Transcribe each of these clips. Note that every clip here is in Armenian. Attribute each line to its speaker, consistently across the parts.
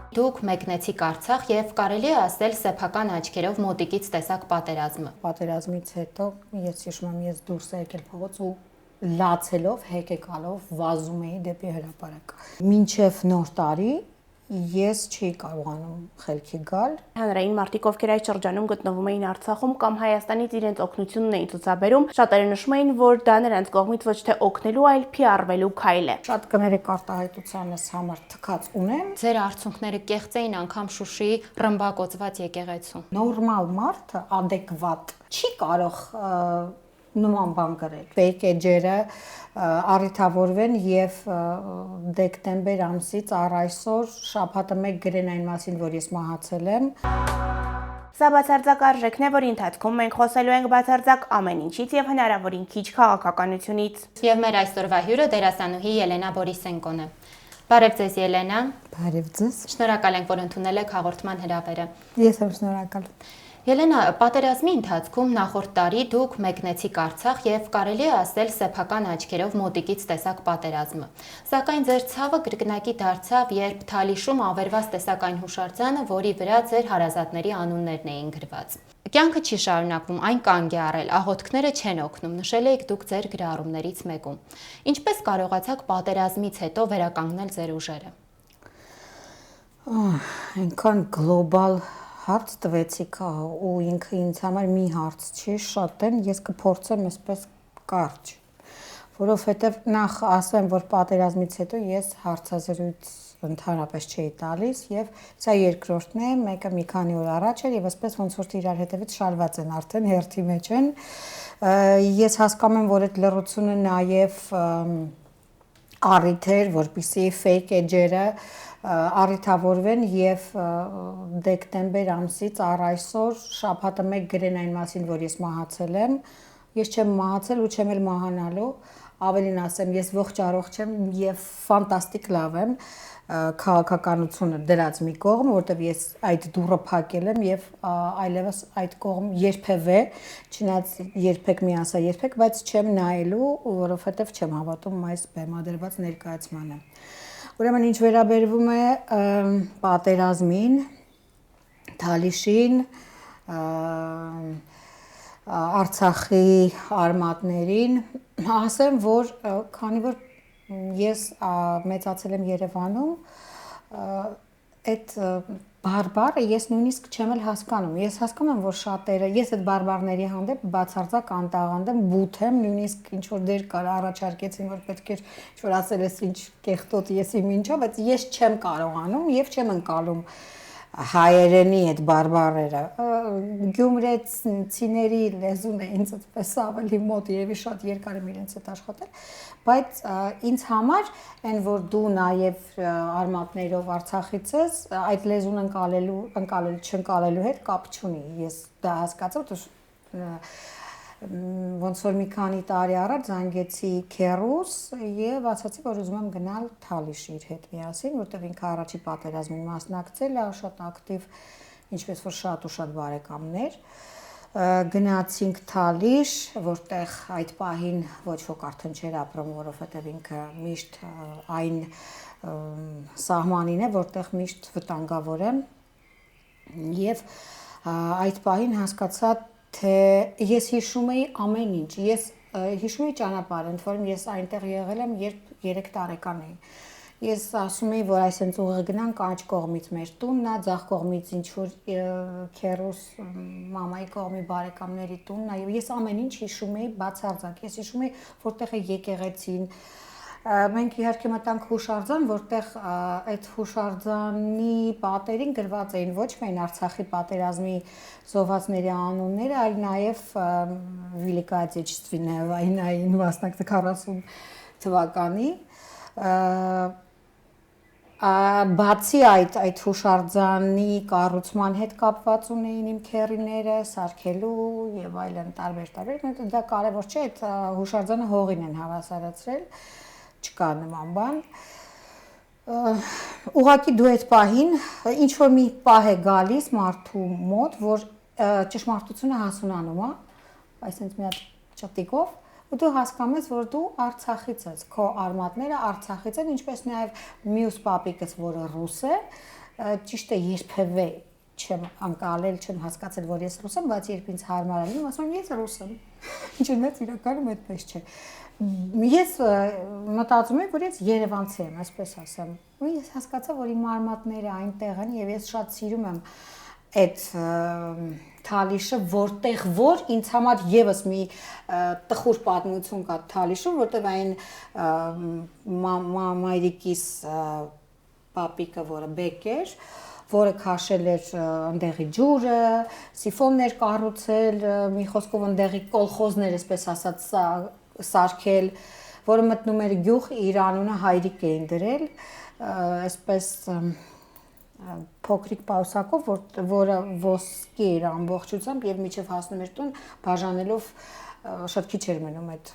Speaker 1: Դուք մեկնեցիք Արցախ եւ կարելի է ասել սեփական աչքերով մոտիկից տեսակ պատերազմը։
Speaker 2: Պատերազմից հետո ես հիշում եմ, ես դուրս եկել փողոց ու լացելով, հեկեկալով վազում էի դեպի հրապարակ։ Մինչև նոր տարի ես չի կարողանում խելքի գալ։
Speaker 3: Հանրային մարդիկ, ովքեր այդ շրջանում գտնվում էին Արցախում կամ Հայաստանից իրենց օգնությունն էին ցուցաբերում, շատերը նշում էին, որ դա նրանց կողմից ոչ թե օգնելու, այլ PR-վելու քայլ է։
Speaker 2: Շատ կներեք արտահայտությանս համար թքած ունեմ։
Speaker 1: Ձեր արցունքները կեղծ էին անգամ Շուշիի ռմբակոծված եկեղեցու։
Speaker 2: Նորմալ մարդը adekvat չի կարող նման բան գրել։ Fake edge-երը առիթավորվեն եւ դեկտեմբեր ամսից առ այսօր շաբաթը մեկ գրեն այն մասին, որ ես մահացել եմ։
Speaker 3: Սա բացարձակ արժեքն է, որի ընթացքում մենք խոսելու ենք բացարձակ ամեն ինչից եւ հնարավորին քիչ քաղաքականությունից։
Speaker 1: Եվ մեր այսօրվա հյուրը դերասանուհի Ելենա Բորիսենկոն է։ Բարև ձեզ Ելենա։
Speaker 2: Բարև ձեզ։
Speaker 1: Շնորհակալ ենք, որ ընդունել եք հաղորդման հրավերը։
Speaker 2: Ես եմ շնորհակալ։
Speaker 1: Ելենա, պատերազմի ընթացքում նախորդ տարի դուք մեկնեցիք Արցախ եւ կարելի է ասել սեփական աչքերով մոտիկից տեսակ պատերազմը։ Սակայն ձեր ցավը կրկնակի դարձավ, երբ Թալիշում ավերված տեսակ այն հուշարձանը, որի վրա ձեր հարազատների անուններն էին գրված։ Կյանքը չի շարունակվում, այն կանգ է առել, աղոթքները չեն օգնում, նշել եք դուք ձեր գրառումներից մեկում։ Ինչպես կարողացաք պատերազմից հետո վերականգնել ձեր ուժերը։
Speaker 2: Այնքան գլոբալ հարց տվեցիք ու ինքը ինձ համար մի հարց չի, շատ են, ես կփորձեմ այսպես կարճ, որովհետև նախ ասեմ, որ պատերազմից հետո ես հարցազրույց ընդհանրապես չէի տալիս եւ սա երկրորդն է, մեկը մի քանի օր առաջ էր եւ այսպես ոնց որ իրար հետևից շալված են արդեն հերթի մեջ են։ Ես հասկանում եմ, որ այդ լռությունը նաեւ առիթ էր, որպեսզի fake edge-երը առիթավորվեն եւ դեկտեմբեր ամսից առ այսօր շաբաթը մեկ գրեն այն մասին, որ ես մահացել եմ։ Ես չեմ մահացել ու չեմ էլ մահանալու, ավելին ասեմ, ես ողջ առողջ եմ եւ ֆանտաստիկ լավ եմ, քաղաքականությունը դրած մի կողմ, որտեղ ես այդ դուռը փակել եմ եւ այլևս այդ կողմ երբևէ, չնայած երբեք մի ասա երբեք, բայց չեմ նայելու, որովհետեւ չեմ հավատում այս բեմադրված ներկայացմանը։ Ուրեմն ինչ վերաբերվում է պատերազմին, Թալիշին, Արցախի արմատներին, ասեմ, որ քանի որ ես մեծացել եմ Երևանում, այդ բարբարը ես նույնիսկ չեմ էլ հասկանում։ Ես հասկանում եմ, որ շատերը, ես այդ բարբարների հանդեպ բացարձակ անտաղանդ եմ, բութ եմ, նույնիսկ ինչ որ դեր կար առաջարկեցին, որ պետք էր ինչ որ ասել ես ինչ կեղտոտ ես իմ ինչա, բայց ես չեմ կարողանում եւ չեմ ընկալում հայերենի այդ բարբարերը։ Գյումրեցիների լեզուն է ինձ այդպես ավելի մոտ, երևի շատ երկար եմ իրենց հետ աշխատել, բայց ինձ համար այն որ դու նաև արմատներով Արցախից ես, այդ լեզուն ընկալելու չընկալելու հետ կապ չունի։ Ես դա հասկացա, որ ոնց որ մի քանի տարի առաջ զանգեցի քեռուս եւ ասացի, որ ուզում եմ գնալ Թալիշ իր հետ միասին, որտեղ ինքը առաջի պատերազմին մասնակցել է, շատ ակտիվ, ինչպես որ շատ ու շատ բարեկամներ։ Գնացինք Թալիշ, որտեղ այդ պահին ոչ ոք արդեն չէր ապրում, որովհետեւ ինքը միշտ այն սահմանին է, որտեղ միշտ վտանգավոր է։ Եվ այդ պահին հասկացա, թե ես հիշում էի ամեն ինչ, ես հիշում էի ճանապարհը, ընդ որում ես այնտեղ եղել եմ, երբ 3 տարեկան էի։ Ես ասում էի, որ այսպես ուղիղ գնանք աջ կողմից մեր տունն է, ձախ կողմից ինչ որ քեռուս մամայի կողմի բարեկամների տունն է, եւ ես ամեն ինչ հիշում էի բացարձակ։ Ես հիշում էի, որտեղ է եկեղեցին։ Մենք իհարկե մտանք հուշարձան, որտեղ այդ հուշարձանի պատերին գրված էին ոչ միայն Արցախի պատերազմի զոհվածների անունները, այլ նաև Великая Отечественная война-ին մասնակցել 40 թվականի։ Բացի այդ հուշարձանի կառուցման հետ կապված ունեին իմ քեռիները, սարքելու եւ այլն տարբեր, դա կարեւոր չէ, այդ հուշարձանը հողին են հավասարացրել, չկա նման բան։ Ուղղակի դու այդ պահին ինչ որ մի պահ է գալիս մարդու մոտ, որ ճշմարտությունը հասունանում է, այսինքն մի հատ ճտիկով, ու դու հասկանում ես, որ դու Արցախից ես, քո արմատները Արցախից են, ինչպես նաև մյուս պապիկս, որը ռուս է, ճիշտ է երբևէ չեմ անկալել, չեմ հասկացել, որ ես ռուս եմ, բայց երբ ինձ հարմար է լինում, ասում եմ ես ռուս եմ։ Ինչու՞ իրականում այդպես չէ։ Ես մտածում եմ, որ ես երևանցի եմ, այսպես ասեմ։ Ու ես հասկացա, որ իմ արմատները այնտեղ են եւ ես շատ սիրում եմ այդ Թալիշը, որտեղ որ ինձ համար եւս մի տխուր պատմություն կա Թալիշում, որտեղ այն մայրիկիս պապիկը, որը բեկ էր, որը քաշել էր այնտեղի ջուրը, սիֆոններ կառուցել, մի խոսքով այնտեղի կոլխոզներ, այսպես ասած, սարքել, որը մտնում էր գյուղ, իր անունը հայրիկ էին դրել, այսպես փոքրիկ պայուսակով, որը ոսկի էր ամբողջությամբ եւ միջև հասնում էր տուն, բաժանելով շատ քիչ էր մնում այդ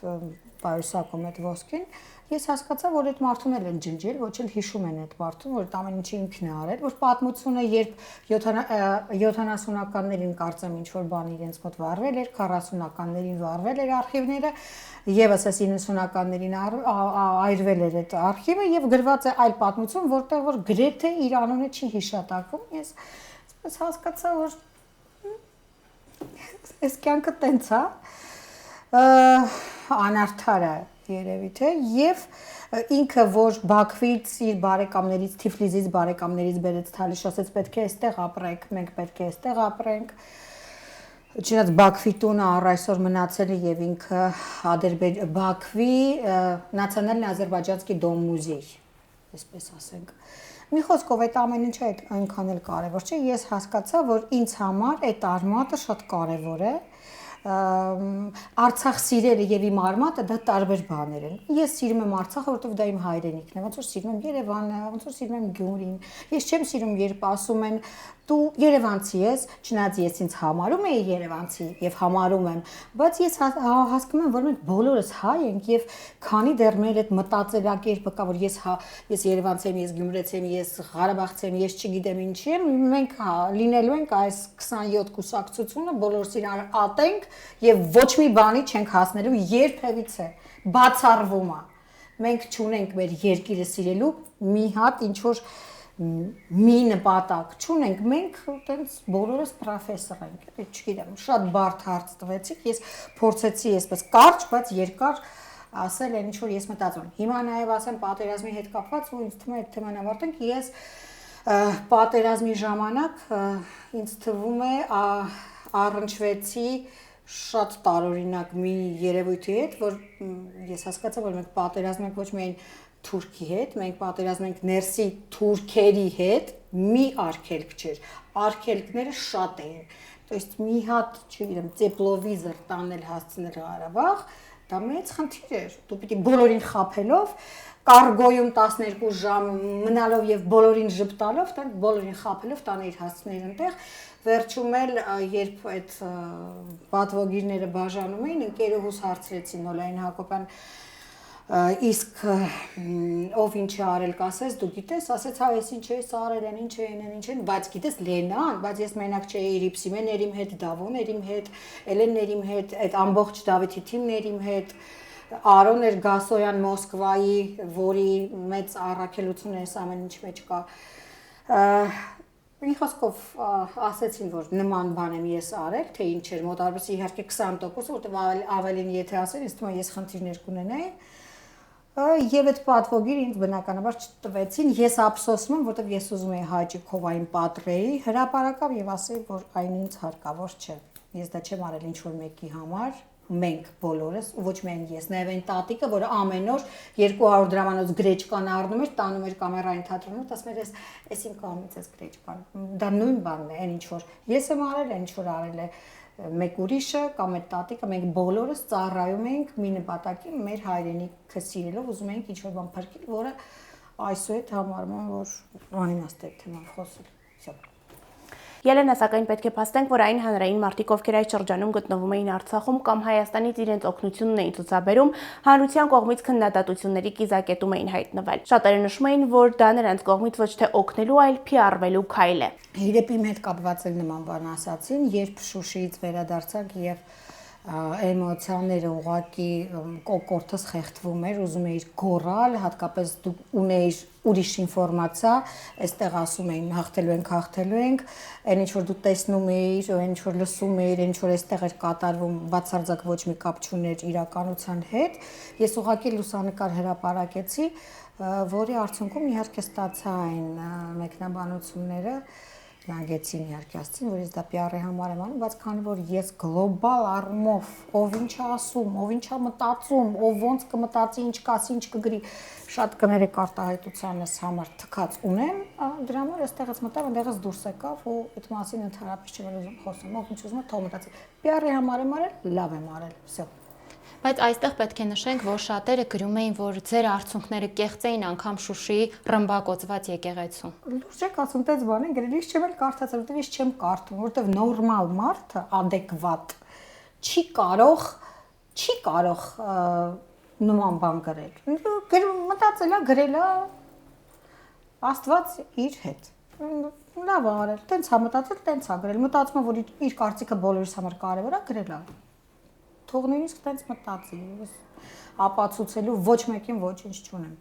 Speaker 2: պայուսակում այդ ոսկին։ Ես հասկացա, որ այդ մարդուն էլ են ջնջել, ոչ էլ հիշում են այդ մարդուն, որ այդ ամեն ինչը ինքն է արել, որ պատմությունը երբ 70-ականներին կարծեմ ինչ որ բան իրենց մոտ վառվել էր, 40-ականներին վառվել էր արխիվները, եւս այս 90-ականներին այրվել էր այդ արխիվը եւ գրված է այլ պատմություն, որտեղ որ գրեթե իր անունը չի հիշատակվում։ Ես այսպես հասկացա, որ այս կյանքը տենց է, անարդար է երևի թե եւ ինքը որ Բաքվից իր բարեկամներից Թիֆլիսից բարեկամներից բերեց Թալիշ, ասեց պետք է այստեղ ապրենք, մենք պետք է այստեղ ապրենք։ Չնայած Բաքվի տունը առ այսօր մնացել է եւ ինքը Բաքվի Նացիոնալնի Ադրբեջանսկի դոմ մուզեյ, այսպես ասենք։ Մի խոսքով այդ ամեն ինչը այնքան էլ կարեւոր չէ, ես հասկացա, որ ինձ համար այդ արմատը շատ կարեւոր է։ Արցախ սիրելը եւ իմ արմատը դա տարբեր բաներ են։ Ես սիրում եմ Արցախը, որովհետեւ դա իմ հայրենիքն է, ոնց որ սիրում եմ Երևանը, ոնց որ սիրում եմ Գյումրին։ Ես չեմ սիրում, երբ ասում են դու Երևանցի ես, չնայած ես ինձ համարում եի Երևանցի եւ համարում եմ, բայց ես հասկանում եմ, որ մենք բոլորս հայ ենք եւ քանի դեռ մեր այդ մտածելակերպը կա, որ ես Երևանցի եմ, ես Գյումրեցի եմ, ես Ղարաբաղցի եմ, ես չգիտեմ ինչի եմ, մենք լինելու ենք այս 27 կուսակցությունը, բոլորս իրար ատենք եւ ոչ մի բանի չենք հասնելու երբևիցե, բացառվում է։ Մենք չունենք մեր երկիրը սիրելու մի հատ ինչ որ մի նպատակ չունենք, մենք այտենց բոլորս պրոֆեսոր ենք, չգիտեմ, շատ բարդ հարց տվեցիք, ես փորձեցի այսպես կարճ, բայց երկար ասել այն ինչ որ ես մտածում եմ։ Հիմա նաև ասեմ պատերազմի հետ կապված ու ինձ թվում է այդ թեման ավարտենք, ես պատերազմի ժամանակ ինձ թվում է առնչվեցի շատ տարօրինակ մի երևույթի հետ, որ ես հասկացա, որ մենք պատերազմ ենք ոչ միայն Թուրքի հետ, մենք պատերազմ ենք ներսի թուրքերի հետ, մի արգելք չէր, արգելքները շատ էին, то есть մի հատ, չգիտեմ, տեպլովիզոր տանել հասցնել Ղարաբաղ, դա մեծ խնդիր էր, դու պիտի բոլորին խաբելով, կարգոյում 12 ժամ մնալով եւ բոլորին ժպտալով, դա բոլորին խաբելով տանել հասցնել այնտեղ, վերջում էլ երբ այդ պատվոգիրները բաժանում էին, ընկերուհուս հարցրեցին Նոլային Հակոբյան իսկ ով ինչ է արել կասես դու գիտես ասեց հա ես ինչ էս արել են ինչ են բայց գիտես Լենան բայց ես մենակ չէի Իրիպսիմեներ իմ հետ Դավոներ իմ հետ Էլեններ իմ հետ այդ ամբողջ Դավիթի թիմներ իմ հետ Արոն էր Գասոյան Մոսկվայի որի մեծ առաքելություն է ամեն ինչ մեջ կա մի խոսքով ասեցին որ նման բան եմ ես արել թե ինչ էր մոտավորապես իհարկե 20% որտեղ ավելին եթե ասել ինձ թվում է ես խնդիրներ կունենայի Եվ այդ պատվոգիրը ինձ բնականաբար չտվեցին, ես ափսոսում եմ, որտեղ ես ուզում էի հաճիկով այն պատրեի, հրապարակավ եւ ասեի, որ այն ինձ հարկավոր չէ։ Ես դա չեմ արել ինչ որ մեկի համար, մենք բոլորս, ոչ միայն ես, նաեւ այն տատիկը, որը ամեն օր 200 դրամանոց գրեչկան առնում էր, տանում էր կամերային թատրոնում, ասում էր, «Էս իմ կողմից էս գրեչկան»։ Դա նույն բանն է, այն ինչ որ ես եմ արել, այն ինչ որ արել է մեկ ուրիշը կամ այդ տատիկը մենք բոլորս ծառայում ենք մի նպատակի մեր հայրենիքը սիրելով ուզում ենք ինչ-որ բան փրկել, որը այսուհետ համարում եմ, որ անիմաստ է թեման խոսել։
Speaker 3: Ելենա, սակայն պետք է փաստենք, որ այն հանրային մարդիկ, ովքեր այդ շրջանում գտնվում էին Արցախում կամ Հայաստանից իրենց օգնությունն էին ցուցաբերում, հանրության կողմից քննադատությունների կիզակետում էին հայտնվել։ Շատերը նշում էին, որ դա նրանց կողմից ոչ թե օգնելու, այլ PR-վելու քայլ է։
Speaker 2: Իրեպ իմ հետ կապված էլ նման բան ասացին, երբ Շուշիից վերադարձանք եւ էմոցիաները ուղղակի կոկորտս խեղդվում էր, ուզում էիր գոռալ, հատկապես դու ունեիր ուրիշ ինֆորմացիա, այստեղ ասում էին հաղթելու ենք, այն ինչ որ դու տեսնում էիր, այն ինչ որ լսում էիր, այն ինչ որ այստեղ էր կատարվում, բացարձակ ոչ մի կապ չուներ իրականության հետ։ Ես ուղղակի լուսանկար հրապարակեցի, որի արդյունքում իհարկե ստացա այն մեկնաբանությունները նագեցին իհարկե ասցին, որ ես դա PR-ի համար եմ անում, բայց քանի որ ես գլոբալ առումով ով ինչ է ասում, ով ինչ է մտածում, ով ոնց կմտածի, ինչ կասի, ինչ կգրի, շատ կներեք արտահայտությանս համար թքած ունեմ, դրա համար այստեղից մտավ, այնտեղից դուրս եկավ ու այդ մասին ընդհանրապես չեմ ուզում խոսում, ով ինչ ուզում է թող մտածի։ PR-ի համար եմ արել, լավ եմ արել, всё։
Speaker 1: Բայց այստեղ պետք է նշենք, որ շատերը գրում էին, որ ձեր արդյունքները կեղծ էին անգամ Շուշիի ռմբակոծված եկեղեցու։
Speaker 2: Լուրջ եք ասում, տենց բան են գրել, ես չեմ էլ կարդացել, որտեվ ես չեմ կարդում, որտեվ նորմալ մարդը adekvat չի կարող նման բան գրել։ Մտածել է, գրել է Աստված իր հետ։ Լավ է արել, տենց է մտածել, տենց է գրել։ Մտածում է, որ իր կարծիքը բոլորիս համար կարևոր է, գրել է։ Թող նույնիսկ տենց մտածի, ապացուցելու ոչ մեկին ոչինչ չունեմ։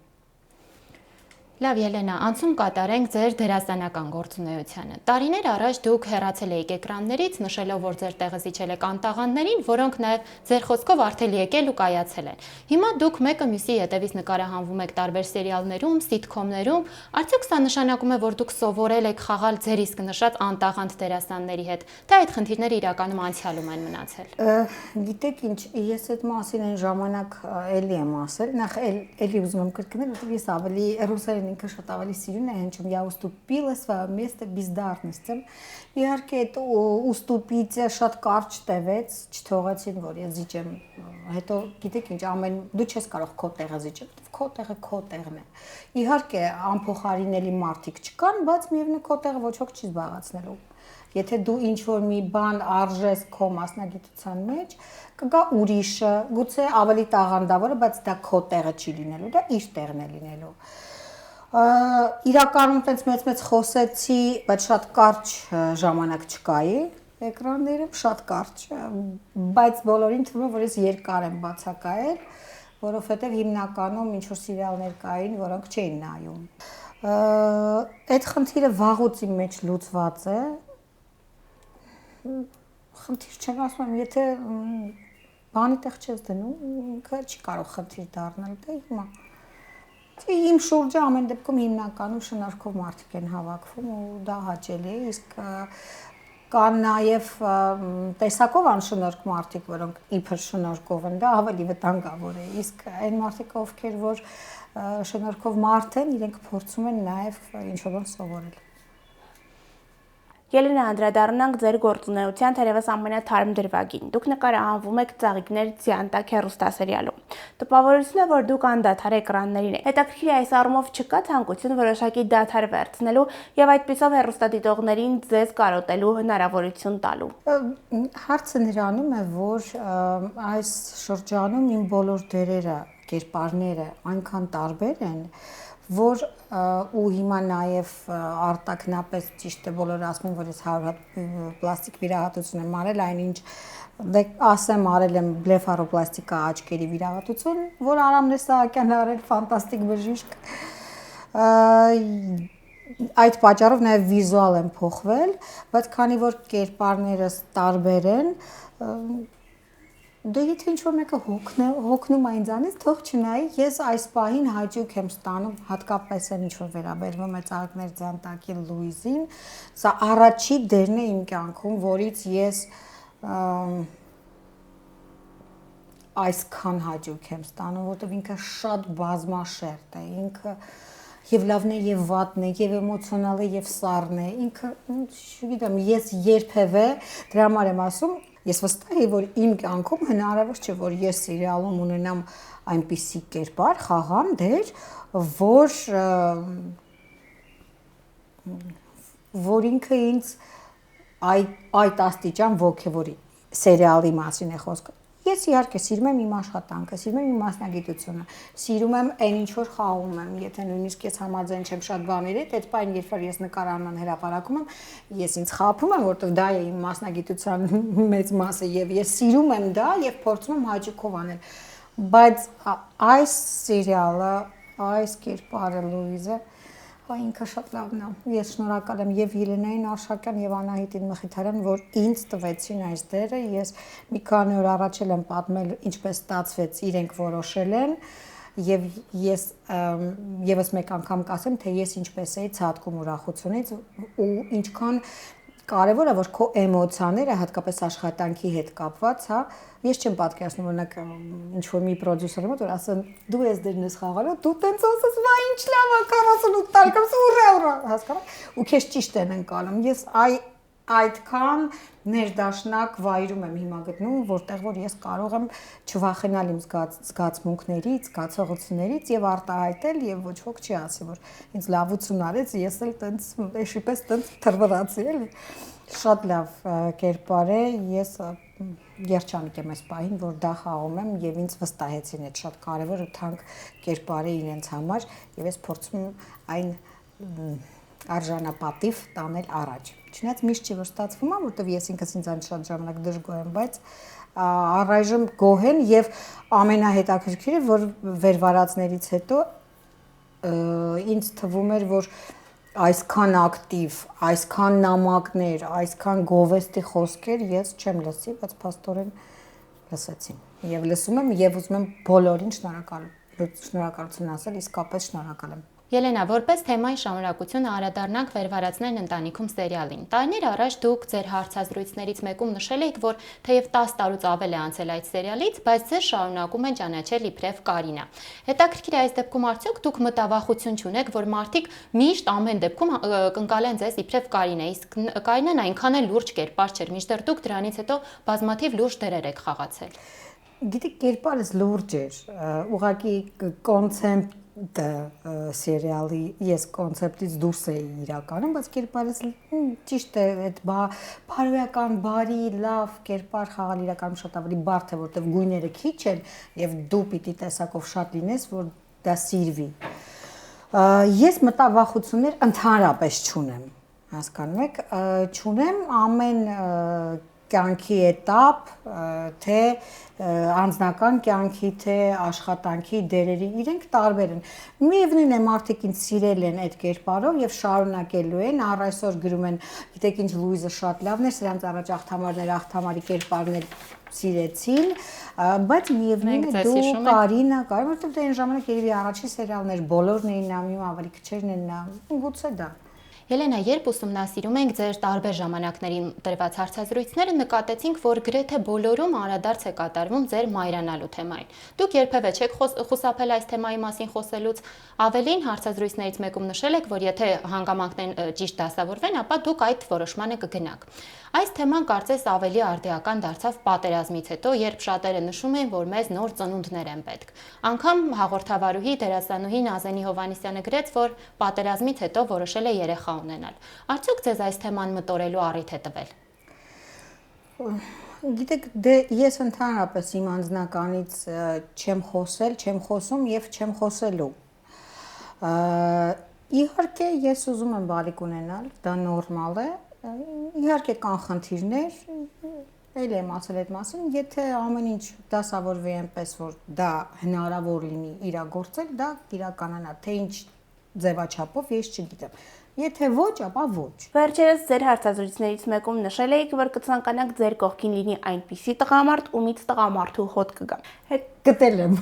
Speaker 1: Լավ Ելենա, անցում կատարենք ձեր դերասանական գործունեությանը։ Տարիներ առաջ դուք հեռացել եք էկրաններից, նշելով, որ ձեր տեղը զիջել եք անտաղաններին, որոնք նաև ձեր խոսքով արդեն եկել ու կայացել են։ Հիմա դուք մեկը մյուսի հետևից նկարահանվում եք տարբեր սերիալներում, սիթքոմներում, արդյոք սա նշանակում է, որ դուք սովորել եք խաղալ ձեր իսկ նշած անտաղանդ դերասանների հետ, թե այդ խնդիրները իրականում անցյալում են մնացել։
Speaker 2: Գիտեք ինչ, ես այդ մասին այն ժամանակ էլի եմ ասել, նախ էլի ուզում եմ կրկնել, որովհետև ես ավելի ռուսերեն ինքը շատ ավելի սիրուն է հնչում, я уступила свое место бездарностям։ Իհարկե այդ уступիցը շատ կարճ տևեց, չթողեցին, որ ես զիջեմ։ Հետո գիտեք ինչ, դու չես կարող քո տեղը զիջել, քո տեղը քո տեղն է։ Իհարկե անփոխարինելի մարդիկ չկան, բայց միևնույն քո տեղը ոչ ոք չի զբաղացնելու։ Եթե դու ինչ որ մի բան արժես քո մասնագիտության մեջ, կգա ուրիշը, գուցե ավելի տաղանդավորը, բայց դա քո տեղը չի լինելու, դա իր տեղն է լինելու։ Իրականում տենց մեծ խոսեցի, բայց շատ կարճ ժամանակ չկայի էկրաններում, շատ կարճ, բայց բոլորին թվում է, որ ես երկար եմ բացակայել, որովհետև հիմնականում ինչ որ սերիալներ կային, որոնք չէին նայում։ Այդ խնդիրը վաղուց իմ մեջ լուծված է։ Խնդիր չեմ ասում, եթե բանի տեղ չես դնում, ինքը չի կարող խնդիր դառնալ, դա հիմա։ Իմ շուրջը ամեն դեպքում հիմնականում շնորհքով մարդիկ են հավաքվում ու դա հաճելի է, իսկ կան նաև տեսակով անշնորհք մարդիկ, որոնք իբր շնորհքով են, դա ավելի վտանգավոր է, իսկ այն մարդիկ, ովքեր որ շնորհքով մարդ են, իրենք փորձում են նաև ինչ-որ բան սովորել։
Speaker 3: Ելենա, անդրադառնանք ձեր գործունեության թերևս ամենաթարմ դրվագին։ Դուք նկարահանվում եք Ծաղիկներ Ձիանտակ հեռուստասերիալում։ Տպավորություն է, որ դուք անդադար էկրաններին եք։ Հետաքրքիր է այս առումով չկա ցանկություն որոշակի դադար վերցնելու եւ այդպիսով հեռուստադիտողներին ձեզ կարոտելու հնարավորություն տալու։
Speaker 2: Հարցը նրանում է, որ այս շրջանում իմ բոլոր դերերը, կերպարները այնքան տարբեր են, որ ու հիմա նաև արտակնապես ճիշտ է բոլորը ասում են, որ ես 100 հատ պլաստիկ վիրահատություն եմ արել, այնինչ դե ասեմ արել եմ բլեֆարոպլաստիկա աչքերի վիրահատություն, որ Արամն Սահակյանն արել ֆանտաստիկ բժիշկ։ Այդ պատճառով նաև վիզուալ եմ փոխվել, բայց քանի որ կերպարներս տարբեր են, դե եթե ինչ-որ մեկը հոգնում է ինձանից, թող չնայի, ես այս պահին հաճույք եմ ստանում, հատկապես այն ինչ-որ վերաբերվում է Ծաղիկներ Ձիանտակի Լուիզին, սա առաջի դերն է իմ կյանքում, որից ես այսքան հաճույք եմ ստանում, որտեղ ինքը շատ բազմաշերտ է, ինքը եւ լավն է եւ վատն է, եւ էմոցիոնալ է եւ սառն է, ինքը, չգիտեմ, ես երբևէ դրա համար եմ ասում, ես վստահ եմ, որ իմ կյանքում հնարավոր չէ, որ ես սերիալում ունենամ այնպիսի կերպար, խաղամ դեր, որ ինքը ինձ այդ աստիճան ոգևորի, սերիալի մասին է խոսքը։ Ես իհարկե սիրում եմ իմ աշխատանքը, սիրում եմ իմ մասնագիտությունը, սիրում եմ այն ինչ որ խաղում եմ, եթե նույնիսկ ես համաձայն չեմ շատ բաների, այդ պայն երբ որ ես նկարանման հրապարակում եմ, ես ինձ խաբում եմ, որովհետև դա է իմ մասնագիտության մեծ մասը եւ ես սիրում եմ դա եւ փորձում եմ հաճույքով անել։ Բայց այս սերիալը, այս կերպարը Լուիզը ինքը շատ լավն է։ Ես շնորհակալ եմ եւ Ելենային Արշակյան եւ Անահիտին Մխիթարյան, որ ինձ տվեցին այս դերը։ Ես մի քանի օր առաջ եմ պատմել ինչպես ստացվեց, իրենք որոշել են եւ ես եւս մեկ անգամ կասեմ, թե ես ինչպես էի ցածկում ուրախությունից ու ինչքան կարևոր է որ քո էմոցիաները հատկապես աշխատանքի հետ կապված, հա, ես չեմ պատկերացնում օրինակ ինչ որ մի պրոդյուսերի մոտ որ ասեն դու ես դերն ես խաղալու, դու տենց ասես, վայ ինչ լավ է 48 տարեկան, ուրա, հասկանա՞ք, ու քեզ ճիշտ են ընկալում։ Ես այդքան ներդաշնակ վայրում եմ հիմա գտնում, որտեղ որ ես կարող եմ չվախենալ իմ զգացմունքներից, զգացողություններից եւ արտահայտել եւ ոչ ոք չի ասի, որ ինձ լավություն արեց, ես էլ տենց էշիպես տենց թրվրացի էլի։ Շատ լավ կերպար է, ես երջանիկ եմ այս պահին, որ դա խաղում եմ եւ ինձ վստահեցին այդ շատ կարեւոր ու թանկ կերպարը իրենց համար եւ ես փորձում եմ այն արժանապատիվ տանել առաջ։ Չնայած միշտ չի որ ստացվում է, որովհետև ես ինքս ինձ շատ ժամանակ դժգոհ եմ, բայց առայժմ գոհ եմ եւ ամենահետաքրքիրը, որ վերվարածներից հետո ինձ թվում էր, որ այսքան ակտիվ, այսքան նամակներ, այսքան գովեստի խոսքեր ես չեմ լսի, բայց փաստորեն լսեցի։ Եվ լսում եմ եւ ուզում եմ բոլորին շնորհակալություն ասել, իսկապես շնորհակալ եմ։
Speaker 1: Ելենա, որպես թեմայի շարունակություն անդրադառնանք վերվարածներն ընտանիքում սերիալին։ Տարիներ առաջ դուք ձեր հարցազրույցներից մեկում նշել եք, որ թեև 10 տարուց ավել է անցել այդ սերիալից, բայց ձեզ շարունակում են ճանաչել իբրև Կարինա։ Հետաքրքիր է այս դեպքում արդյոք դուք մտավախություն չունեք, որ մարդիկ միշտ ամեն դեպքում կընկալեն ձեզ իբրև Կարինա, իսկ Կարինան այնքան էլ լուրջ կերպար չէր, մինչդեռ դուք դրանից հետո բազմաթիվ լուրջ դերեր եք խաղացել։
Speaker 2: Գիտեք, կերպարս լուրջ էր, ուղղակի կոնցեպտ սերիալի ես կոնցեպտից դուրս էի իրականում, բայց կերպարս ճիշտ է, այդ բարոյական, բարի, լավ կերպար խաղալ իրականում շատ ավելի բարդ է, որտեղ գույները քիչ են եւ դու պիտի տեսակով շատ լինես, որ դա սիրվի։ Ես մտավախություններ ընդհանրապես չունեմ, հասկանում եք, չունեմ ամեն կյանքի էտապ, թե անձնական կյանքի, թե աշխատանքի դերերի, իրենք տարբեր են։ Միևնույն է մարդիկ ինձ սիրել են այդ կերպարով եւ շարունակելու են, առ այսօր գրում են, գիտեք ինչ Լուիզը շատ լավն է, սրանց առաջ աղթամարի կերպարներ սիրեցին, բայց միևնույն է դու Կարինա, որովհետեւ դա այն ժամանակ երևի առաջին սերիալներ բոլորն էին նայում, ավելի քչերն են նայում, գուցե դա։
Speaker 1: Ելենա, երբ ուսումնասիրում ենք ձեր տարբեր ժամանակներին տրված հարցազրույցները, նկատեցինք, որ գրեթե բոլորում անդրադարձ է կատարվում ձեր մայրանալու թեմային։ Դուք երբևէ չեք խուսափել այս թեմայի մասին խոսելուց, ավելին հարցազրույցներից մեկում նշել եք, որ եթե հանգամանքներն ճիշտ դասավորվեն, ապա դուք այդ որոշմանը կգնաք։ Այս թեման կարծես ավելի արդիական դարձավ պատերազմից հետո, երբ շատերը նշում են, որ մեզ նոր ծնունդներ են պետք։ Անգամ հաղորդավարուհի դերասանուհի Նազենի Հովհաննիսյանը գրեց, որ պատերազմից հետո որոշել է երեխա ունենալ։ Արդյոք ձեզ այս թեման մտորելու առիթ է տվել։
Speaker 2: Գիտեք, դե ես ընդհանրապես իմ անձնականից չեմ խոսում եւ չեմ խոսելու։ Իհարկե ես ուզում եմ բարիք ունենալ, դա նորմալ է։ Իհարկե կան խնդիրներ, էլ եմ ասել այդ մասին, եթե ամեն ինչ դասավորվի այնպես, որ դա հնարավոր լինի իրագործել, դա իրականանա, թե ինչ ձևաչափով ես չգիտեմ։ Եթե ոչ, ապա ոչ։
Speaker 3: Վերջերս ձեր հարցազրույցներից մեկում նշել եք, որ կցանկանաք ձեր կողքին լինի այնպիսի տղամարդ, ումից տղամարդու հոտ կգա։
Speaker 2: Գտել եմ։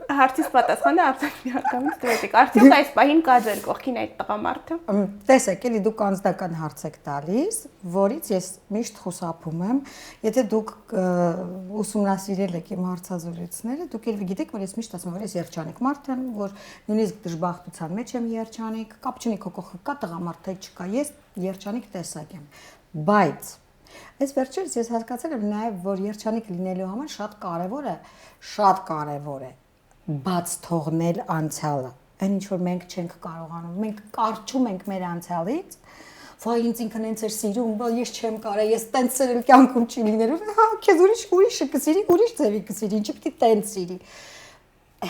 Speaker 3: Հարցից պատասխանը արդեն միանգամից տվեցիք։ Արդյոք այս պահին կա ձեր կողքին այդ տղամարդը։
Speaker 2: Տեսեք, էլի դուք անձնական հարց եք տալիս, որից ես միշտ խուսափում եմ։ Եթե դուք ուսումնասիրել եք իմ հարցազրույցները, դուք ելվի գիտեք, որ ես միշտ ասում եմ, որ ես երջանիկ մարդ եմ, որ նույնիսկ դժբախտության մեջ եմ երջանիկ, կապ չունի քո կողքը կա տղամարդ թե չկա, ես երջանիկ տեսակ եմ։ Բայց այս վերջերս ես հասկացել եմ նաև, որ երջանիկ լինելու համար շատ կարևոր է բաց թողնել անցյալը, այն ինչ որ մենք չենք կարողանում, մենք կարճում ենք մեր անցյալից, Վայ, ինձ ինքն հենց էր սիրում, բայց ես չեմ կարա, ես տենց սիրել կյանքում չի լինելու։ Հա, քեզ ուրիշը կսիրի, ուրիշ ձևի կսիրի, ինչի՞ պիտի տենց սիրի։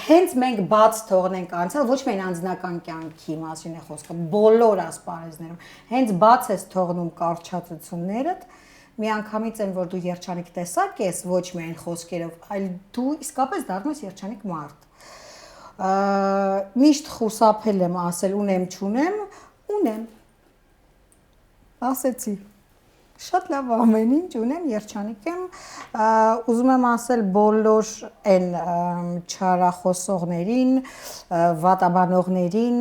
Speaker 2: Հենց մենք բաց թողնենք անցել, ոչ միայն անձնական կյանքի մասին է խոսքը, բոլոր ասպարեզներում։ Հենց բաց ես թողնում կարճացություններդ, միանգամից են որ դու երջանիկ տեսակ ես, ոչ միայն խոսքերով, այլ դու իսկապես դառնում ես երջանիկ մարդ։ Միշտ խուսափել եմ ասել ունեմ, չունեմ, ունեմ։ Ասեցի։ Շատ լավ ամեն ինչ ունեմ, երջանիկ եմ, ուզում եմ ասել բոլոր այն չարախոսողներին, վատաբանողներին,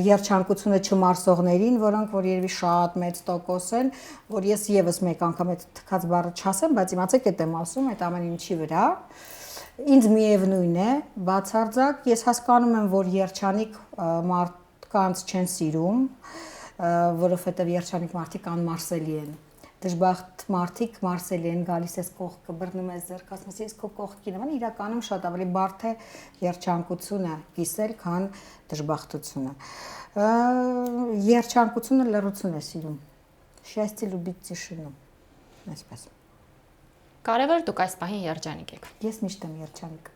Speaker 2: երջանկությունը չմարսողներին, որոնք որ երևի շատ մեծ տոկոս են, որ ես եւս մեկ անգամ այդ թքած բառը չասեմ, բայց իմացեք այդ եմ ասում, այդ ամեն ինչի վրա։ Ինձ միևնույն է, բացարձակ, ես հասկանում եմ, որ երջանիկ մարդկանց չեն սիրում, որովհետև երջանիկ մարդիկ անմարսելի են։ Դժբախտ մարդիկ մարսելի են, գալիս ես կողքը, բռնում ես ձեռք, ասում ես քո կողքին եմ, իրականում շատ ավելի բարդ է երջանկությունը կիսել, քան դժբախտությունը։ Երջանկությունը լռություն է սիրում։ Счастье любит тишину։ Այսպես։
Speaker 1: Կարևոր դուք այս պահին երջանիկ եք։
Speaker 2: Ես միշտ եմ երջանիկ։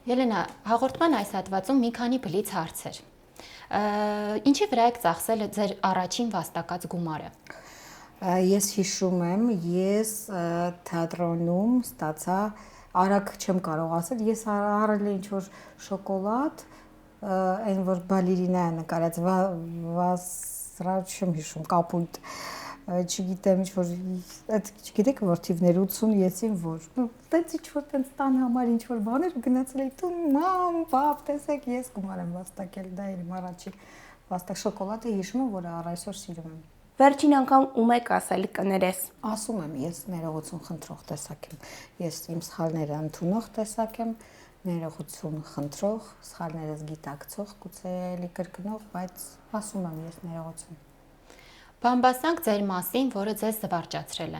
Speaker 1: Ելենա, հաղորդման այս հատվածում մի քանի բլից հարցեր։ Ինչի վրա եք ծախսել ձեր առաջին վաստակած գումարը։
Speaker 2: Ես հիշում եմ, ես թատրոնում ստացա, արագ չեմ կարող ասել, ես առել եմ ինչ-որ շոկոլադ, այն որ բալերինա է նկարած, վասրա չեմ հիշում, կապույտ, չգիտեմ ինչ-որ, այդ չգիտեք որդիվներ 80 եսին որ, տենց ինչ-որ տենց տան համար ինչ-որ բաներ գնացել էի տուն, մամ, պապ, տեսեք, ես գումար եմ վաստակել, դա էր իմ առաջին վաստակ շոկոլադը հիշում եմ, որ առ այսօր սիրում եմ։
Speaker 3: Վերջին անգամ ում եք ասել կներես։
Speaker 2: Ասում եմ, ես ներողություն խնդրող տեսակ եմ։ Ես իմ սխալները ընդունող տեսակ եմ, ներողություն խնդրող, սխալներս գիտակցող, գուցե էլի կրկնող, բայց ասում եմ ես ներողություն։
Speaker 1: Բամբասանք ձեր մասին, որը ձեզ զվարճացրել է։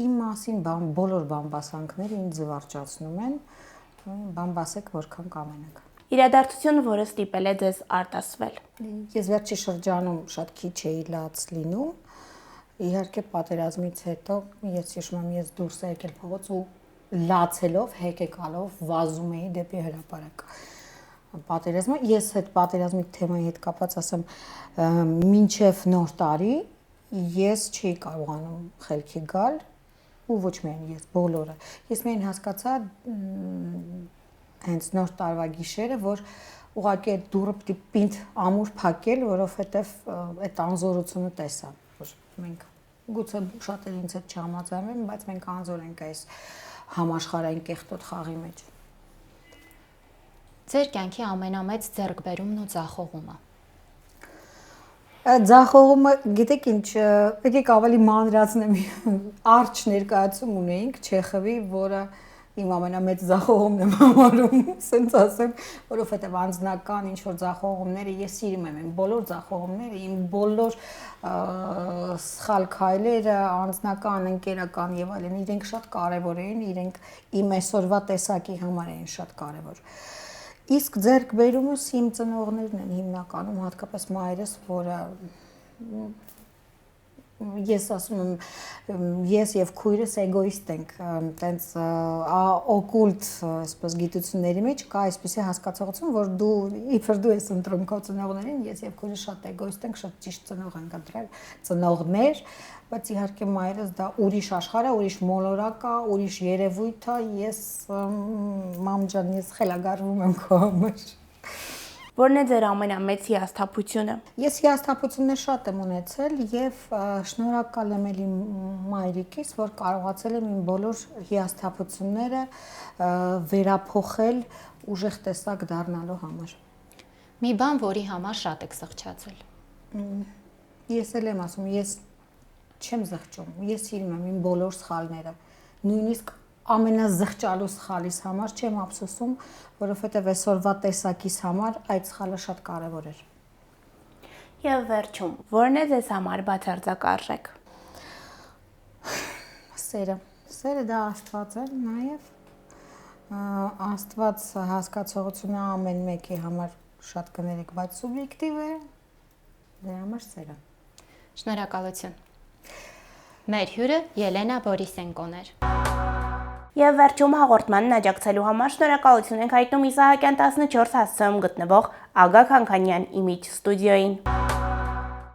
Speaker 2: Իմ մասին բոլոր բամբասանքները ինձ զվարճացնում են, բամբասեք որքան կամենաք։
Speaker 3: Իրադարձություն, որը ստիպել է ձեզ արտասվել։
Speaker 2: Ես վերջի շրջանում շատ քիչ էի լաց լինում։ Իհարկե պատերազմից հետո ես հիշում եմ, ես դուրս եկել փողոց ու լացելով, հեկեկալով վազում էի դեպի հրապարակ։ Պատերազմը, ես այդ պատերազմի թեմայի հետ կապված ասեմ, մինչև նոր տարի ես չի կարողանում խելքի գալ ու ոչ միայն ես, բոլորը։ Ես միայն հասկացա հենց նոր տարվա գիշերը, որ ուղղակի այդ դուռը պիտի պինդ ամուր փակել, որովհետև այդ անզորությունը տեսա, որ մենք գուցե շատերը ինձ հետ չհամաձայնեն, բայց մենք անզոր ենք այս համաշխարհային կեղտոտ խաղի մեջ։
Speaker 1: Ձեր կյանքի ամենամեծ ձեռքբերումն ու ձախողումը։
Speaker 2: Ձախողումը, գիտեք ինչ, եկեք ավելի մանրացնեմ, արջ ներկայացում ունեինք Չեխովի, որը իմ ամենամեծ ձախողումն եմ համարում, ասենց ասեմ, որովհետև անձնական ինչ-որ ձախողումները ես սիրում եմ, իմ բոլոր ձախողումները, իմ բոլոր սխալ քայլերը, անձնական, ընկերական եւ այլն, իրենք շատ կարեւոր էին, իրենք իմ այսօրվա տեսակի համար էին շատ կարեւոր։ Իսկ ձեռքբերումս իմ ծնողներն են հիմնականում, հատկապես մայրս, որը ես ասում եմ, ես եւ քույրս էգոիստ ենք, տենց օկուլտ, այսպես գիտությունների մեջ կա այսպեսի հասկացողություն, որ դու իբր դու ես ընտրում քո ծնողներին, ես եւ քույրս շատ էգոիստ ենք, շատ ճիշտ ծնող ենք ընտրել, ծնողներ, բայց իհարկե մայրս դա ուրիշ աշխարհ է, ուրիշ մոլորակ է, ուրիշ երևույթ է, ես մամ ջան, ես խելագարվում եմ քո համար։
Speaker 3: Որն է ձեր ամենամեծ հիասթափությունը։
Speaker 2: Ես հիասթափություններ շատ եմ ունեցել եւ շնորհակալ եմ էլի մայրիկիս, որ կարողացել եմ իմ բոլոր հիասթափությունները վերափոխել ուժեղ տեսակ դառնալու համար։
Speaker 1: Մի բան, որի համար շատ եք զղջացել։
Speaker 2: Ես էլ եմ ասում, ես չեմ զղջում, ես սիրում եմ իմ բոլոր սխալները, նույնիսկ ամենազղջալու սխալիս համար չեմ ափսոսում, որովհետև այսօրվա տեսակիս համար այդ սխալը շատ կարևոր էր։
Speaker 3: Եվ վերջում, որն է ձեզ համար բացարձակ արժեք։
Speaker 2: Սերը։ Սերը դա Աստված է, նաև Աստված հասկացողությունը ամեն մեկի համար շատ կներեք, բայց սուբյեկտիվ է։ Դրա համար սեր է։
Speaker 1: Շնորհակալություն։ Մեր հյուրը Ելենա Բորիսենկոն էր։
Speaker 3: Եվ վերջում հաղորդմանն աջակցելու համար շնորհակալություն ենք հայտնում Իսահակյան 14 հասցեում գտնվող Ագա Քանքանյան Image ստուդիոյին։